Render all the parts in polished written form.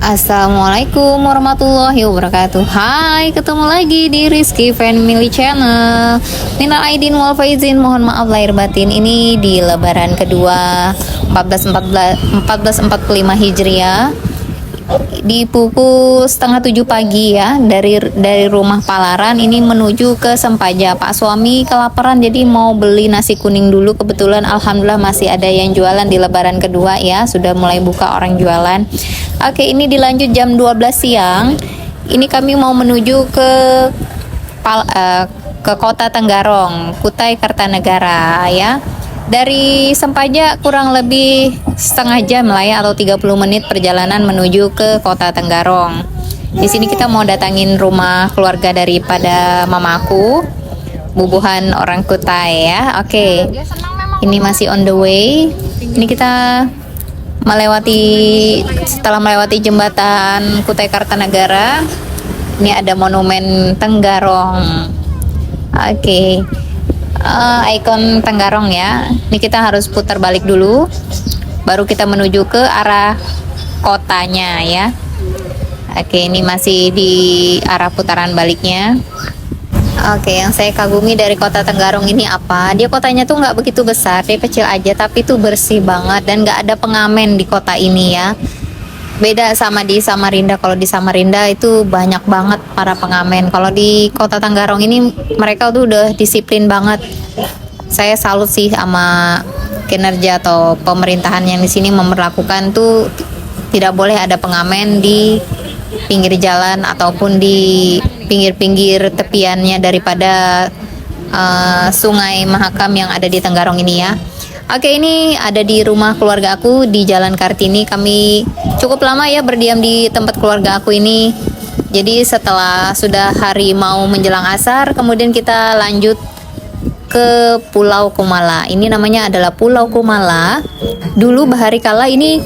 Assalamualaikum warahmatullahi wabarakatuh. Hai, ketemu lagi di Rizky Family Channel. Minal aidin wal faizin, mohon maaf lahir batin. Ini di lebaran kedua 1445 Hijriah, di pukul setengah 7 pagi ya, dari rumah Palaran ini menuju ke Sempaja. Pak suami kelaparan, jadi mau beli nasi kuning dulu. Kebetulan alhamdulillah masih ada yang jualan di lebaran kedua ya, sudah mulai buka orang jualan. Oke, ini dilanjut jam 12 siang. Ini kami mau menuju ke Kota Tenggarong, Kutai Kartanegara ya. Dari Sempaja kurang lebih setengah jam lah ya, atau 30 menit perjalanan menuju ke Kota Tenggarong. Di sini kita mau datangin rumah keluarga daripada mamaku, bubuhan orang Kutai ya. Oke. Ini masih on the way. Ini kita setelah melewati jembatan Kutai Kartanegara. Ini ada monumen Tenggarong. Oke. Ikon Tenggarong ya. Ini kita harus putar balik dulu, baru kita menuju ke arah kotanya ya. Oke, ini masih di arah putaran baliknya. Oke, yang saya kagumi dari Kota Tenggarong ini apa? Dia kotanya tuh nggak begitu besar, dia kecil aja, tapi tuh bersih banget dan nggak ada pengamen di kota ini ya. Beda sama di Samarinda. Kalau di Samarinda itu banyak banget para pengamen. Kalau di Kota Tenggarong ini mereka tuh udah disiplin banget. Saya salut sih sama kinerja atau pemerintahan yang di sini memperlakukan tuh tidak boleh ada pengamen di pinggir jalan ataupun di pinggir-pinggir tepiannya daripada Sungai Mahakam yang ada di Tenggarong ini ya. Oke, ini ada di rumah keluarga aku di Jalan Kartini. Kami cukup lama ya berdiam di tempat keluarga aku ini. Jadi setelah sudah hari mau menjelang asar, kemudian kita lanjut ke Pulau Kumala. Ini namanya adalah Pulau Kumala. Dulu bahari kala ini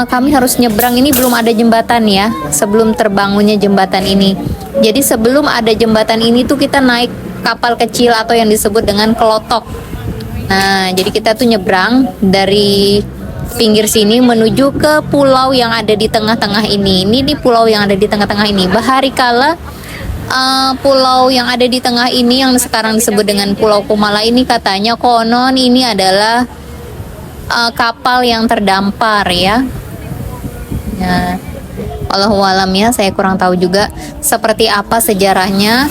kami harus nyebrang, ini belum ada jembatan ya, sebelum terbangunnya jembatan ini. Jadi sebelum ada jembatan ini tuh kita naik kapal kecil atau yang disebut dengan kelotok. Nah, jadi kita tuh nyebrang dari pinggir sini menuju ke pulau yang ada di tengah-tengah ini. Ini di pulau yang ada di tengah-tengah ini. Bahari kala pulau yang ada di tengah ini yang sekarang disebut dengan Pulau Kumala ini, katanya konon ini adalah kapal yang terdampar ya. Nah, Allahu alam ya, saya kurang tahu juga seperti apa sejarahnya.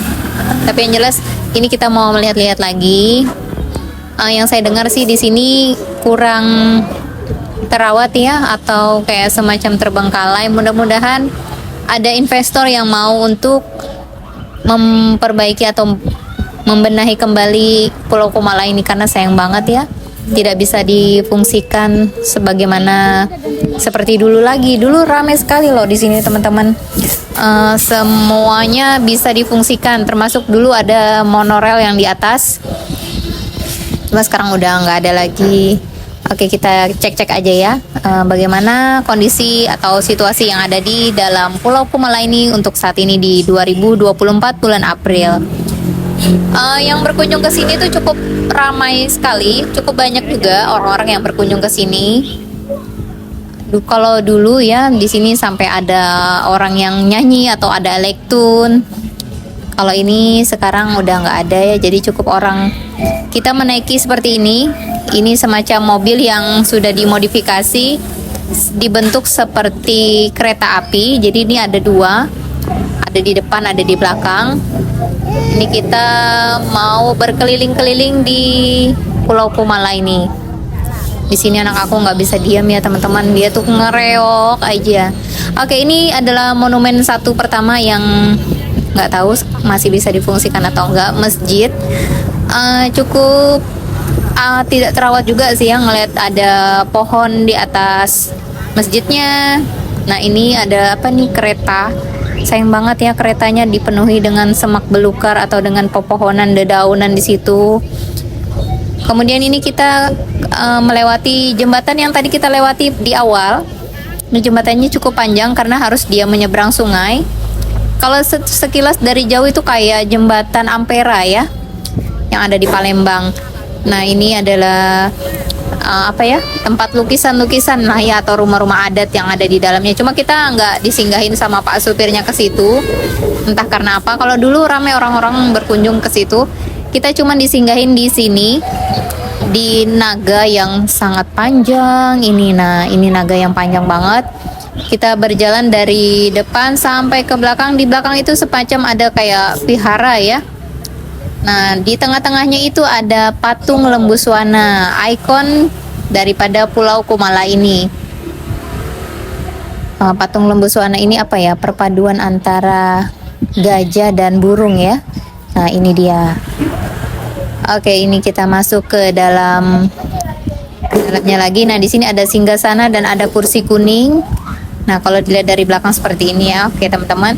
Tapi yang jelas ini kita mau melihat-lihat lagi. Yang saya dengar sih di sini kurang terawat ya, atau kayak semacam terbengkalai. Mudah-mudahan ada investor yang mau untuk memperbaiki atau membenahi kembali Pulau Kumala ini, karena sayang banget ya, tidak bisa difungsikan sebagaimana seperti dulu lagi. Dulu ramai sekali loh di sini teman-teman. Semuanya bisa difungsikan, termasuk dulu ada monorel yang di atas. Cuma sekarang udah nggak ada lagi. Oke, kita cek-cek aja ya bagaimana kondisi atau situasi yang ada di dalam Pulau Kumala ini untuk saat ini di 2024 bulan April. Yang berkunjung ke sini tuh cukup ramai sekali, cukup banyak juga orang-orang yang berkunjung ke sini. Kalau dulu ya di sini sampai ada orang yang nyanyi atau ada elektun. Kalau ini sekarang udah nggak ada ya, jadi cukup orang. Kita menaiki seperti ini. Ini semacam mobil yang sudah dimodifikasi, dibentuk seperti kereta api. Jadi ini ada dua, ada di depan, ada di belakang. Ini kita mau berkeliling-keliling di Pulau Kumala ini. Di sini anak aku nggak bisa diam ya teman-teman, dia tuh ngereok aja. Oke, ini adalah monumen satu pertama yang nggak tahu masih bisa difungsikan atau enggak, masjid. Cukup tidak terawat juga sih ya, ngeliat ada pohon di atas masjidnya. Nah, ini ada apa nih, kereta. Sayang banget ya, keretanya dipenuhi dengan semak belukar atau dengan pepohonan dedaunan di situ. Kemudian ini kita melewati jembatan yang tadi kita lewati di awal. Ini jembatannya cukup panjang karena harus dia menyeberang sungai. Kalau sekilas dari jauh itu kayak jembatan Ampera ya, yang ada di Palembang. Nah, ini adalah apa ya, tempat lukisan-lukisan lah ya, atau rumah-rumah adat yang ada di dalamnya. Cuma kita nggak disinggahin sama pak supirnya ke situ, entah karena apa. Kalau dulu rame orang-orang berkunjung ke situ, kita cuma disinggahin di sini, di naga yang sangat panjang ini. Nah, ini naga yang panjang banget. Kita berjalan dari depan sampai ke belakang. Di belakang itu semacam ada kayak vihara ya. Nah, di tengah-tengahnya itu ada patung Lembuswana, ikon daripada Pulau Kumala ini. Patung Lembuswana ini apa ya? Perpaduan antara gajah dan burung ya. Nah, ini dia. Oke, ini kita masuk ke dalamnya lagi. Nah, di sini ada singgasana dan ada kursi kuning. Nah, kalau dilihat dari belakang seperti ini ya. Oke, teman-teman.